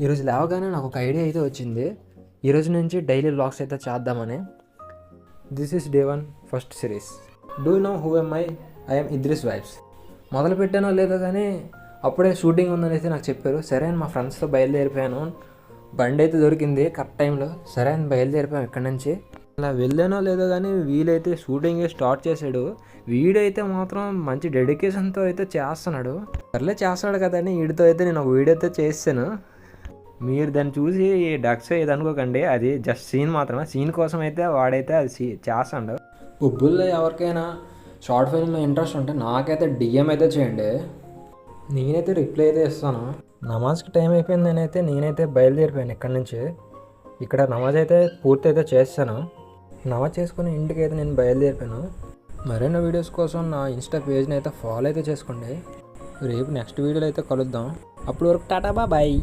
ఈరోజు లేవగానే నాకు ఒక ఐడియా అయితే వచ్చింది. ఈరోజు నుంచి డైలీ వ్లాగ్స్ అయితే చేద్దామని. This is day 1 first series. Do know who M I M Idris vibes. మొదలు పెట్టానో లేదో కానీ అప్పుడే షూటింగ్ ఉందని అయితే నాకు చెప్పారు. సరే అని మా ఫ్రెండ్స్తో బయలుదేరిపోయాను. బండి అయితే దొరికింది కరెక్ట్ టైంలో. సరే అని బయలుదేరిపోయాం ఇక్కడి నుంచి. అలా వెళ్ళానో లేదో కానీ వీలైతే షూటింగ్ స్టార్ట్ చేశాడు. వీడైతే మాత్రం మంచి డెడికేషన్తో అయితే చేస్తున్నాడు. సర్లే చేస్తాడు కదని వీడితో అయితే నేను ఒక వీడియో అయితే చేశాను. మీరు దాన్ని చూసి డక్స్ ఇది అనుకోకండి, అది జస్ట్ సీన్ మాత్రమే. సీన్ కోసం అయితే వాడైతే అది చేస్తాడు. బుబ్బుల్లో ఎవరికైనా షార్ట్ ఫిల్మ్లో ఇంట్రెస్ట్ ఉంటే నాకైతే డిఎం అయితే చేయండి, నేనైతే రిప్లై అయితే ఇస్తాను. నమాజ్కి టైం అయిపోయింది, నేనైతే బయలుదేరిపోయాను ఇక్కడి నుంచి. ఇక్కడ నమాజ్ అయితే పూర్తి అయితే చేస్తాను. నమాజ్ చేసుకుని ఇంటికి అయితే నేను బయలుదేరిపోయాను. మరిన్ని వీడియోస్ కోసం నా ఇన్స్టా పేజ్ని అయితే ఫాలో అయితే చేసుకోండి. రేపు నెక్స్ట్ వీడియోలో అయితే కలుద్దాం. అప్పటి వరకు టాటా బాయ్.